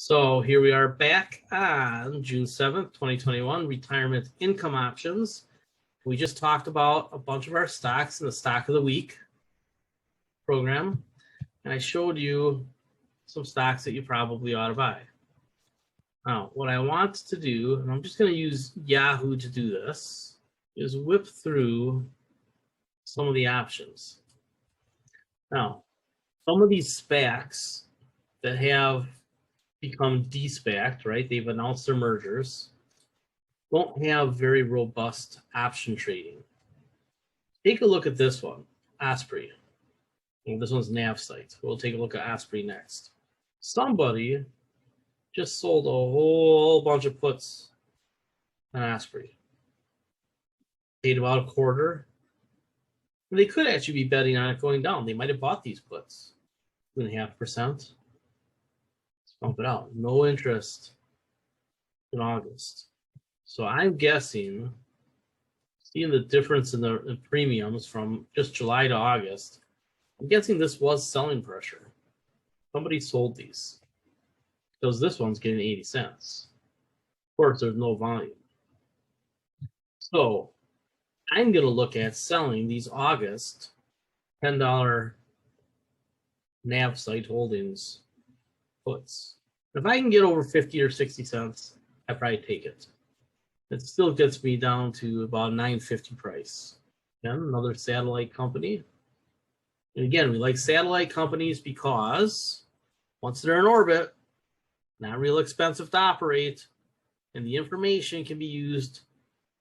So here we are back on June 7th, 2021, retirement income options. We just talked about a bunch of our stocks in the stock of the week program, and I showed you some stocks that you probably ought to buy. Now, what I want to do, and I'm just going to use Yahoo to do this, is whip through some of the options. Now, some of these SPACs that have become de-SPACed, right? They've announced their mergers, don't have very robust option trading. Take a look at this one, Osprey. And this one's NavSite. We'll take a look at Osprey next. Somebody just sold a whole bunch of puts on Osprey. Paid about a quarter. And they could actually be betting on it going down. They might have bought these puts. 2.5%. Bump it out. No interest in August. So I'm guessing, seeing the difference in the premiums from just July to August, I'm guessing this was selling pressure. Somebody sold these because this one's getting 80 cents. Of course, there's no volume. So I'm going to look at selling these August $10 NavSite Holdings puts. If I can get over 50 or 60 cents, I probably take it. It still gets me down to about $9.50 price. Again, another satellite company. And again, we like satellite companies because once they're in orbit, not real expensive to operate, and the information can be used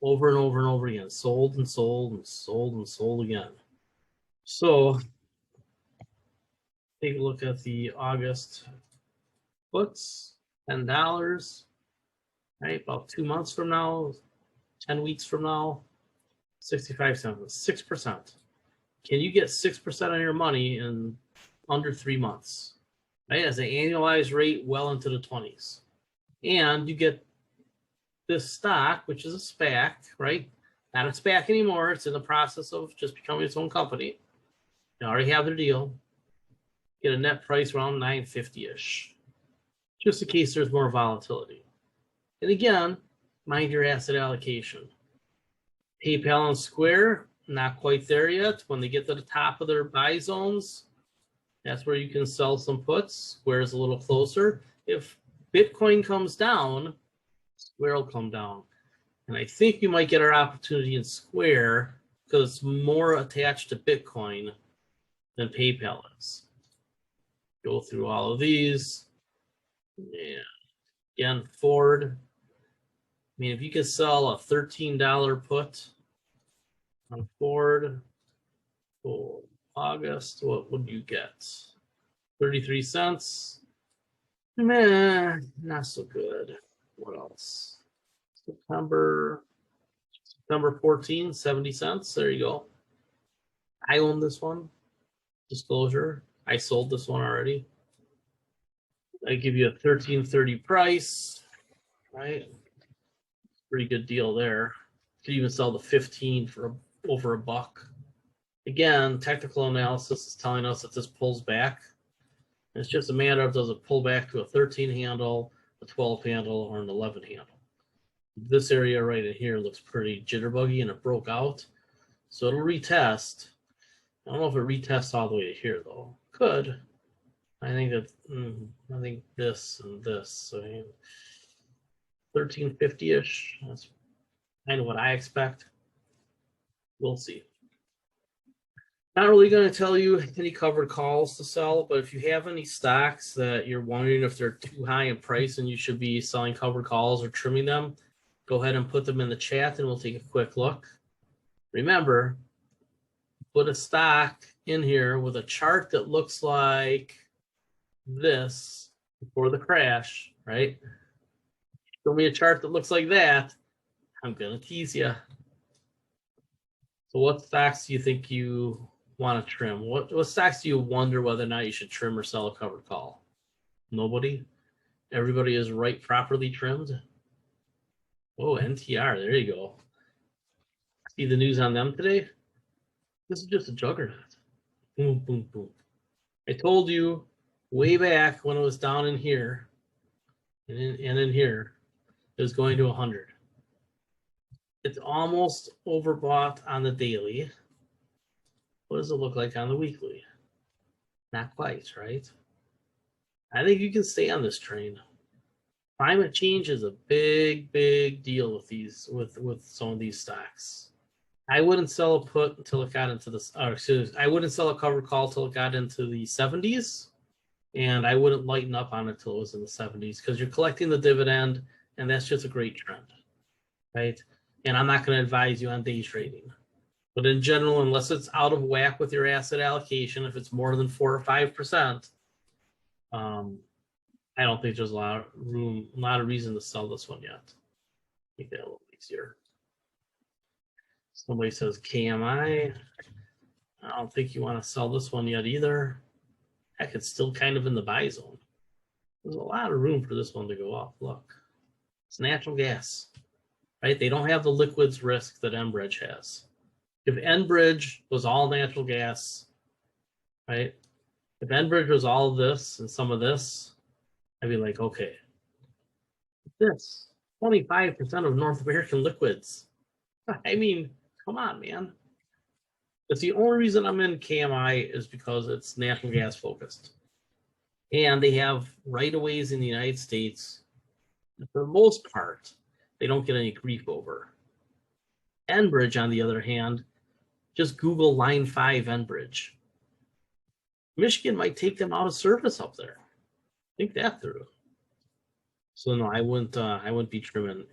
over and over and over again, sold and sold and sold and sold again. So take a look at the August puts, $10, right? About 2 months from now, 10 weeks from now, 65 cents, 6%. Can you get 6% on your money in under 3 months? Right? As an annualized rate well into the 20s. And you get this stock, which is a SPAC, right? Not a SPAC anymore. It's in the process of just becoming its own company. They already have their deal. Get a net price around $9.50-ish. Just in case there's more volatility. And again, mind your asset allocation. PayPal and Square, not quite there yet. When they get to the top of their buy zones, that's where you can sell some puts. Square is a little closer. If Bitcoin comes down, Square will come down. And I think you might get our opportunity in Square because it's more attached to Bitcoin than PayPal is. Go through all of these. Yeah. Again, Ford. I mean, if you could sell a $13 put on Ford for August, what would you get? 33 cents? Meh, not so good. What else? September 14, 70 cents. There you go. I own this one. Disclosure. I sold this one already. I give you a $13.30 price, right? Pretty good deal there. Could even sell the 15 for over $1. Again, technical analysis is telling us that this pulls back. It's just a matter of does it pull back to a 13 handle, a 12 handle, or an 11 handle. This area right in here looks pretty jitterbuggy and it broke out. So it'll retest. I don't know if it retests all the way to here though. Could. I think that I think this and this. So 1350-ish. That's kind of what I expect. We'll see. Not really going to tell you any covered calls to sell, but if you have any stocks that you're wondering if they're too high in price and you should be selling covered calls or trimming them, go ahead and put them in the chat and we'll take a quick look. Remember, put a stock in here with a chart that looks like this before the crash, right? Show me a chart that looks like that, I'm going to tease you. So what stocks do you think you want to trim? What stocks do you wonder whether or not you should trim or sell a covered call? Nobody? Everybody is right properly trimmed? Oh, NTR, there you go. See the news on them today? This is just a juggernaut. Boom, boom, boom. I told you way back when it was down in here and in here is going to 100. It's almost overbought on the daily. What does it look like on the weekly? Not quite, right? I think you can stay on this train. Climate change is a big, big deal with these, with some of these stocks. I wouldn't sell a put until it got into this. I wouldn't sell a covered call till it got into the 70s, and I wouldn't lighten up on it till it was in the 70s because you're collecting the dividend, and that's just a great trend, right? And I'm not going to advise you on day trading, but in general, unless it's out of whack with your asset allocation, if it's more than 4 or 5%, I don't think there's a lot of reason to sell this one yet. Make that a little easier. Somebody says KMI. I don't think you want to sell this one yet either. Heck, it's still kind of in the buy zone. There's a lot of room for this one to go up. Look, it's natural gas, right? They don't have the liquids risk that Enbridge has. If Enbridge was all natural gas, right? If Enbridge was all of this and some of this, I'd be like, okay, this 25% of North American liquids. I mean, come on, man. But the only reason I'm in KMI is because it's natural gas focused. And they have right-of-ways in the United States. For the most part, they don't get any grief over. Enbridge, on the other hand, just Google Line 5 Enbridge. Michigan might take them out of service up there. Think that through. So no, I wouldn't be trimming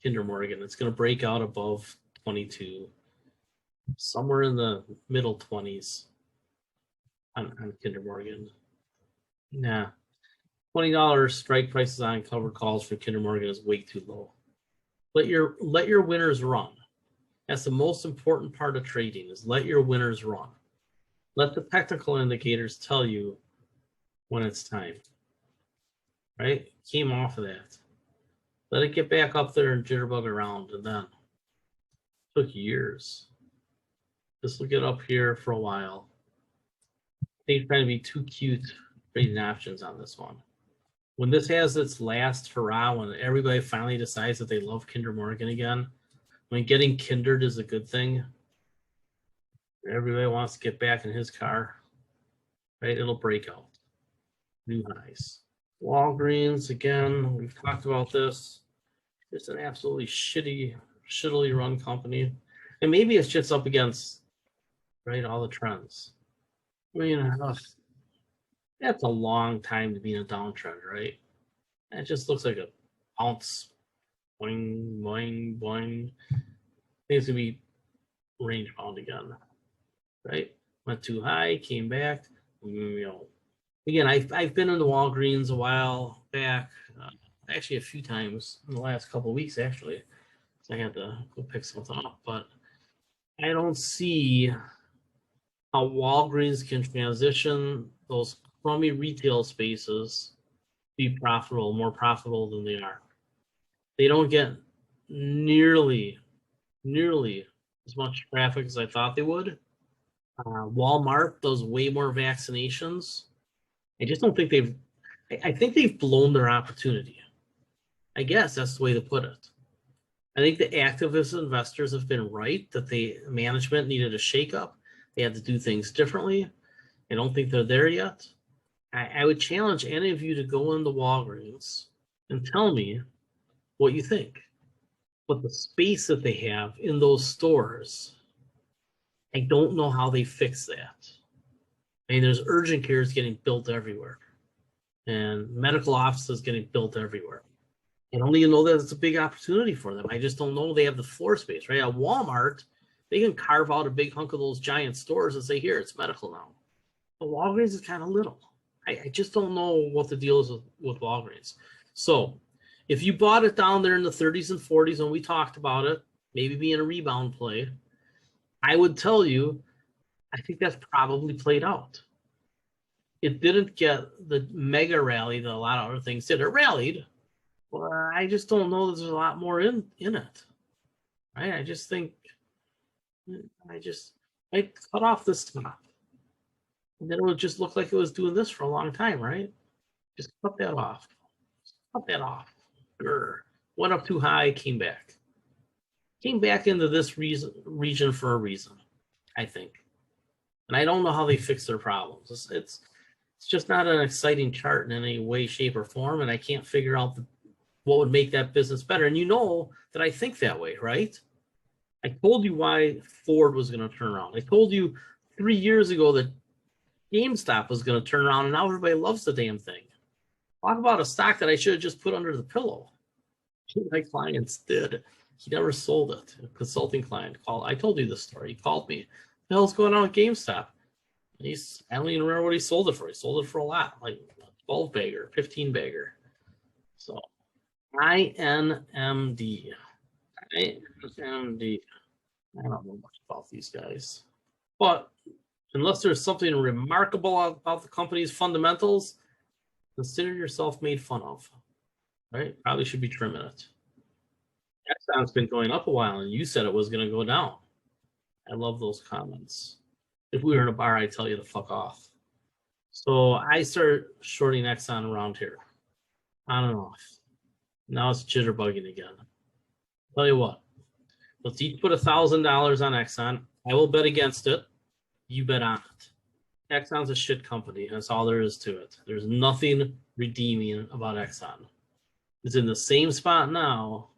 Kinder Morgan. It's going to break out above 22, somewhere in the middle 20s on Kinder Morgan. Nah, $20 strike prices on covered calls for Kinder Morgan is way too low. Let your winners run. That's the most important part of trading, is let your winners run. Let the technical indicators tell you when it's time. Right? Came off of that. Let it get back up there and jitterbug around, and then it took years. This will get up here for a while. They're trying to be too cute trading options on this one. When this has its last hurrah, when everybody finally decides that they love Kinder Morgan again, when getting kindered is a good thing, everybody wants to get back in his car, right? It'll break out. New highs. Walgreens, again, we've talked about this. It's an absolutely shittily run company. And maybe it's just up against, right, all the trends. I mean, that's a long time to be in a downtrend, right? It just looks like a bounce, boing, boing, boing. I think it's going to be range bound again, right? Went too high, came back, Again, I've been in the Walgreens a while back, actually a few times in the last couple of weeks, actually. So I had to go pick something up, but I don't see how Walgreens can transition those crummy retail spaces to be profitable, more profitable than they are. They don't get nearly as much traffic as I thought they would. Walmart does way more vaccinations. I just don't think I think they've blown their opportunity. I guess that's the way to put it. I think the activist investors have been right that the management needed a shakeup. They had to do things differently. I don't think they're there yet. I would challenge any of you to go into Walgreens and tell me what you think. But the space that they have in those stores, I don't know how they fix that. I mean, there's urgent cares getting built everywhere, and medical offices getting built everywhere. I don't even know that it's a big opportunity for them. I just don't know they have the floor space, right? At Walmart, they can carve out a big hunk of those giant stores and say, here, it's medical now. But Walgreens is kind of little. I just don't know what the deal is with Walgreens. So if you bought it down there in the 30s and 40s when we talked about it, maybe being a rebound play, I would tell you, I think that's probably played out. It didn't get the mega rally that a lot of other things did. It rallied. Well, I just don't know that there's a lot more in it. Right? I just think I cut off this top. And then it would just look like it was doing this for a long time, right? Just cut that off. Cut that off. Went up too high, came back. Came back into this region for a reason, I think. And I don't know how they fix their problems. It's just not an exciting chart in any way, shape, or form, and I can't figure out what would make that business better. And you know that I think that way, right? I told you why Ford was going to turn around. I told you 3 years ago that GameStop was going to turn around, and now everybody loves the damn thing. Talk about a stock that I should have just put under the pillow. My clients did. He never sold it. A consulting client called. I told you this story. He called me. What the hell's going on with GameStop? I don't even remember what he sold it for. He sold it for a lot, like 12 bagger, 15 bagger. So INMD. INMD. I don't know much about these guys. But unless there's something remarkable about the company's fundamentals, consider yourself made fun of. Right? Probably should be trimming it. Exxon's been going up a while, and you said it was going to go down. I love those comments. If we were in a bar, I'd tell you to fuck off. So I start shorting Exxon around here. On and off. Now it's jitterbugging again. Tell you what. Let's each put $1,000 on Exxon. I will bet against it. You bet on it. Exxon's a shit company. That's all there is to it. There's nothing redeeming about Exxon. It's in the same spot now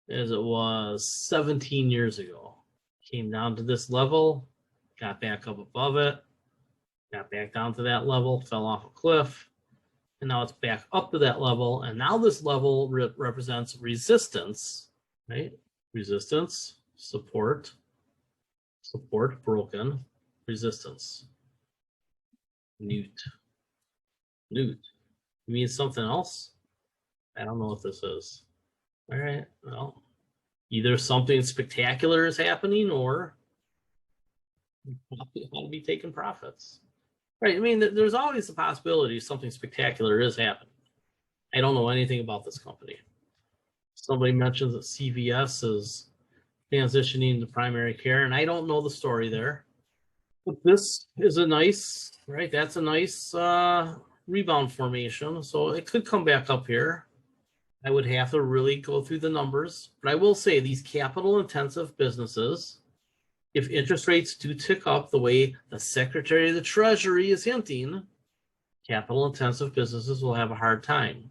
as it was 17 years ago. Came down to this level, got back up above it, got back down to that level, fell off a cliff, and now it's back up to that level. And now this level represents resistance, right? Resistance, support, broken, resistance. Newt. You mean something else? I don't know what this is. All right, well, either something spectacular is happening or I'll be taking profits. Right, I mean, there's always the possibility something spectacular is happening. I don't know anything about this company. Somebody mentions that CVS is transitioning to primary care, and I don't know the story there. But this is a nice, right, that's a nice rebound formation, so it could come back up here. I would have to really go through the numbers, but I will say these capital-intensive businesses, if interest rates do tick up the way the Secretary of the Treasury is hinting, capital-intensive businesses will have a hard time.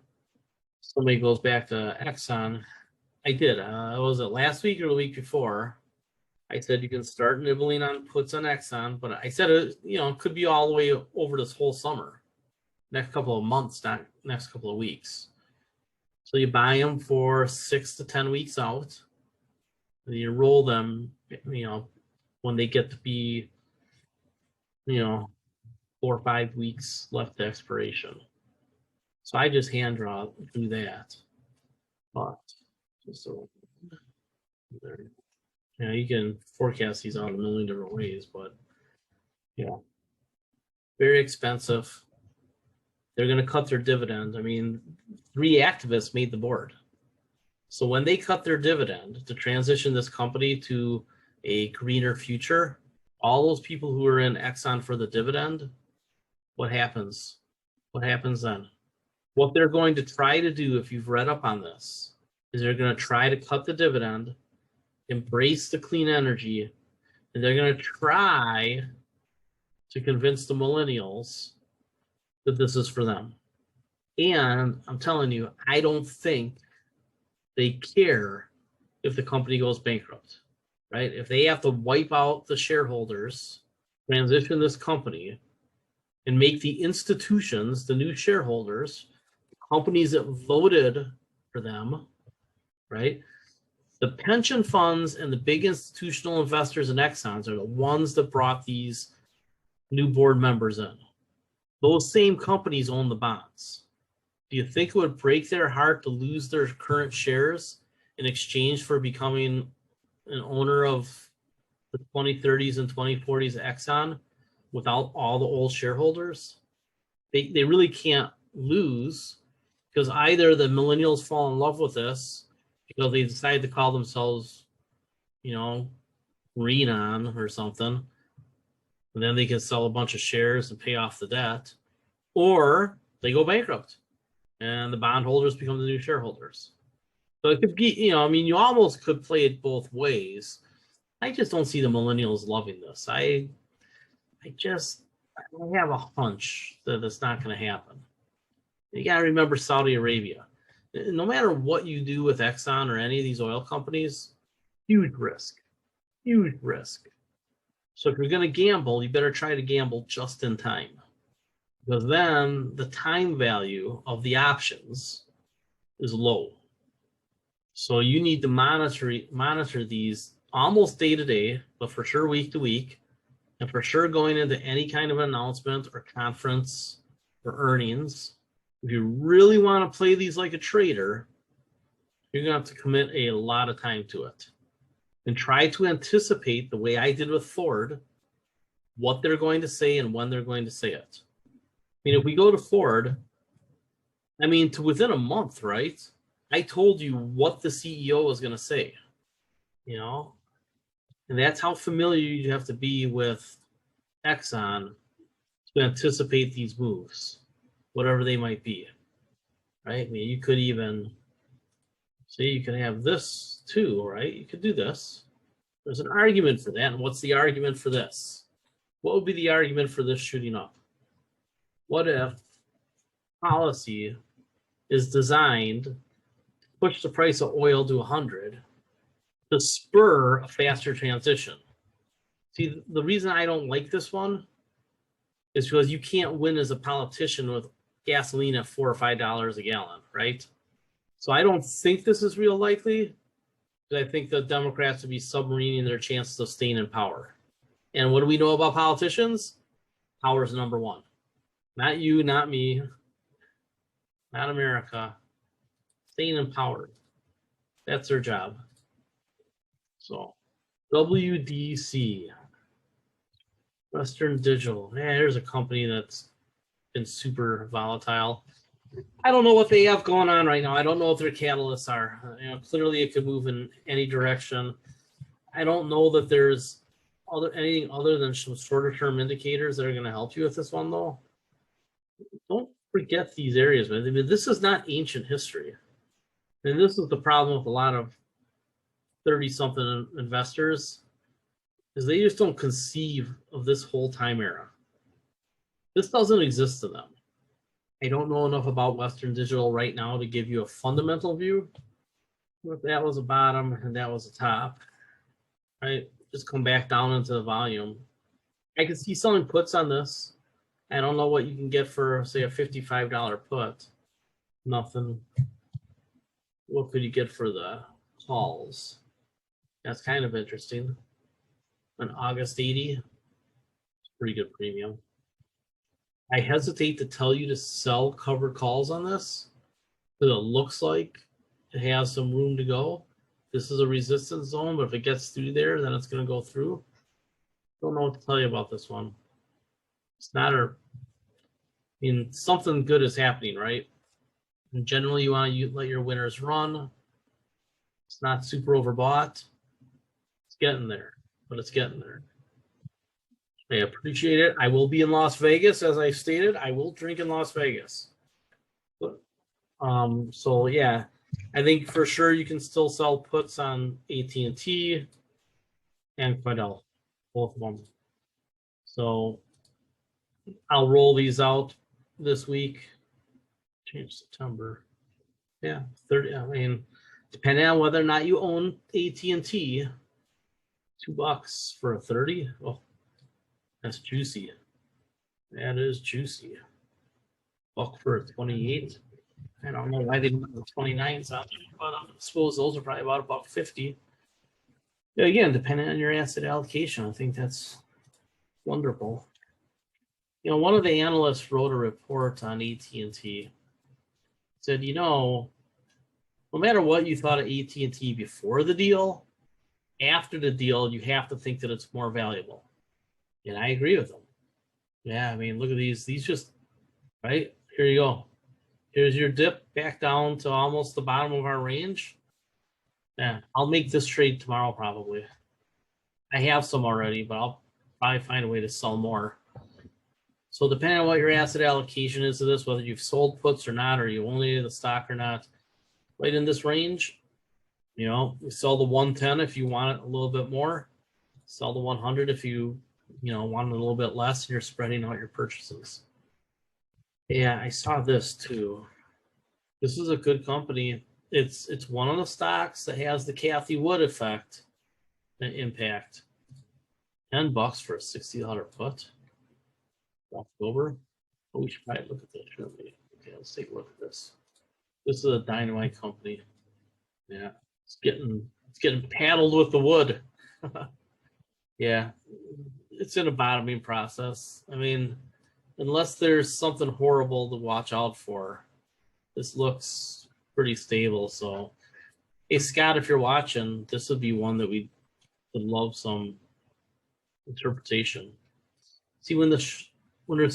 Somebody goes back to Exxon. I did. Was it last week or the week before? I said you can start nibbling on puts on Exxon, but I said it, it could be all the way over this whole summer, next couple of months, not next couple of weeks. So you buy them for 6 to 10 weeks out. And you roll them, when they get to be, 4 or 5 weeks left to expiration. So I just hand draw through that. But just so there. You can forecast these out a million different ways, but very expensive. They're going to cut their dividend. I mean, 3 activists made the board. So when they cut their dividend to transition this company to a greener future, all those people who are in Exxon for the dividend, what happens? What happens then? What they're going to try to do, if you've read up on this, is they're going to try to cut the dividend, embrace the clean energy, and they're going to try to convince the millennials that this is for them. And I'm telling you, I don't think they care if the company goes bankrupt, right? If they have to wipe out the shareholders, transition this company, and make the institutions, the new shareholders, the companies that voted for them, right? The pension funds and the big institutional investors in Exxons are the ones that brought these new board members in. Those same companies own the bonds. Do you think it would break their heart to lose their current shares in exchange for becoming an owner of the 2030s and 2040s Exxon without all the old shareholders? They really can't lose, because either the millennials fall in love with this because they decide to call themselves, Green On or something, and then they can sell a bunch of shares and pay off the debt, or they go bankrupt. and the bondholders become the new shareholders. So it could be, I mean, you almost could play it both ways. I just don't see the millennials loving this. I have a hunch that it's not going to happen. You got to remember Saudi Arabia. No matter what you do with Exxon or any of these oil companies, huge risk. Huge risk. So if you're going to gamble, you better try to gamble just in time. Because then the time value of the options is low. So you need to monitor these almost day to day, but for sure week to week, and for sure going into any kind of announcement or conference or earnings. If you really want to play these like a trader, you're going to have to commit a lot of time to it and try to anticipate the way I did with Ford, what they're going to say and when they're going to say it. I mean, if we go to Ford, I mean, to within a month, right? I told you what the CEO was going to say, and that's how familiar you have to be with Exxon to anticipate these moves, whatever they might be, right? I mean, you could even see, you can have this too, right? You could do this. There's an argument for that. And what's the argument for this? What would be the argument for this shooting up? What if policy is designed to push the price of oil to 100 to spur a faster transition? See, the reason I don't like this one is because you can't win as a politician with gasoline at $4 or $5 a gallon, right? So I don't think this is real likely, because I think the Democrats would be submarining their chances of staying in power. And what do we know about politicians? Power is number one. Not you, not me, not America. Staying in power. That's their job. So, WDC. Western Digital. Yeah, here's a company that's been super volatile. I don't know what they have going on right now. I don't know what their catalysts are. Clearly it could move in any direction. I don't know that there's anything other than some shorter term indicators that are going to help you with this one, though. Don't forget these areas, man. I mean, this is not ancient history. And this is the problem with a lot of 30-something investors, is they just don't conceive of this whole time era. This doesn't exist to them. I don't know enough about Western Digital right now to give you a fundamental view. But that was a bottom and that was a top, right? Just come back down into the volume. I can see selling puts on this. I don't know what you can get for, say, a $55 put. Nothing. What could you get for the calls? That's kind of interesting. An August 80, pretty good premium. I hesitate to tell you to sell covered calls on this, because it looks like it has some room to go. This is a resistance zone, but if it gets through there, then it's going to go through. Don't know what to tell you about this one. It's not something good is happening, right? And generally, you want to let your winners run. It's not super overbought. It's getting there, but it's getting there. I appreciate it. I will be in Las Vegas, as I stated. I will drink in Las Vegas. But, so yeah, I think for sure you can still sell puts on AT&T and Quidel, both of them. So I'll roll these out this week. Change September. Yeah, 30. I mean, depending on whether or not you own AT&T, $2 for a 30. Oh, that's juicy. That is juicy. Buck for a 28. I don't know why they put the 29s out there, but I suppose those are probably about $1.50. Yeah, again, depending on your asset allocation, I think that's wonderful. One of the analysts wrote a report on AT&T. Said, no matter what you thought of AT&T before the deal, after the deal, you have to think that it's more valuable. And I agree with them. Yeah, I mean, look at these. These just, right? Here you go. Here's your dip back down to almost the bottom of our range. Yeah, I'll make this trade tomorrow probably. I have some already, but I'll probably find a way to sell more. So depending on what your asset allocation is to this, whether you've sold puts or not, or you only the stock or not, right in this range, you know, you sell the 110 if you want it a little bit more, sell the 100 if you want it a little bit less, and you're spreading out your purchases. Yeah, I saw this too. This is a good company. It's one of the stocks that has the Cathie Wood effect and impact. $10 for a $60 put. October. Oh, we should probably look at this, shouldn't we? Okay, let's take a look at this. This is a dynamite company. Yeah, it's getting paddled with the wood. Yeah, it's in a bottoming process. I mean, unless there's something horrible to watch out for, this looks pretty stable. So, hey Scott, if you're watching, this would be one that we would love some interpretation. See, when there's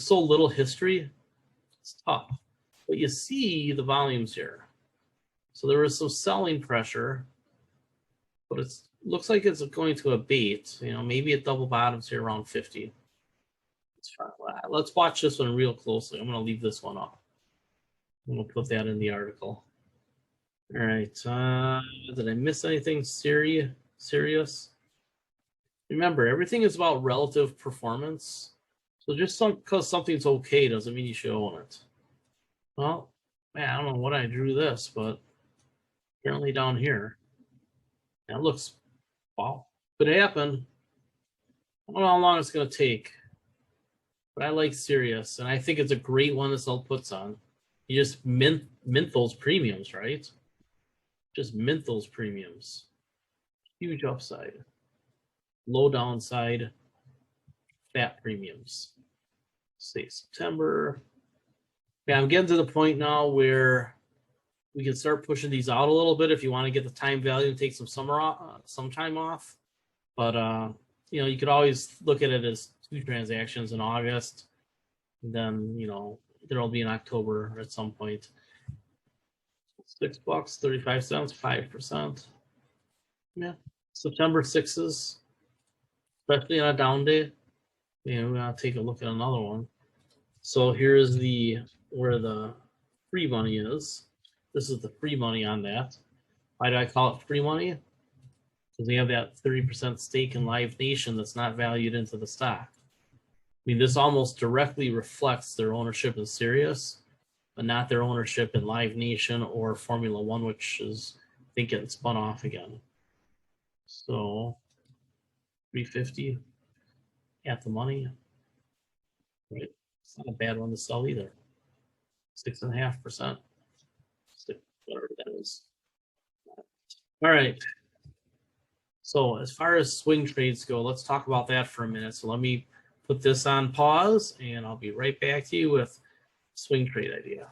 so little history, it's tough. But you see the volumes here. So there was some selling pressure, but it looks like it's going to abate. You know, maybe it double bottoms here around 50. Let's watch this one real closely. I'm going to leave this one off. I'm going to put that in the article. All right. Did I miss anything serious? Remember, everything is about relative performance. So just because something's okay doesn't mean you should own it. Well, man, I don't know what I drew this, but apparently down here, that looks, wow, could happen. I don't know how long it's going to take, but I like Sirius, and I think it's a great one to sell puts on. You just mint those premiums, right? Just mint those premiums. Huge upside. Low downside, fat premiums. Say September. Yeah, I'm getting to the point now where we can start pushing these out a little bit if you want to get the time value and take some time off. But you know, you could always look at it as 2 transactions in August, and then there'll be in October at some point. $6, 35 cents, 5%. Yeah, September 6s, especially on a down day. Yeah, we're gonna take a look at another one. So here's where the free money is. This is the free money on that. Why do I call it free money? Because we have that 30% stake in Live Nation that's not valued into the stock. I mean, this almost directly reflects their ownership in Sirius, but not their ownership in Live Nation or Formula One, which is, I think, getting spun off again. So 350 at the money. Right. It's not a bad one to sell either. 6.5%. Whatever that is. All right. So as far as swing trades go, let's talk about that for a minute. So let me put this on pause, and I'll be right back to you with swing trade idea.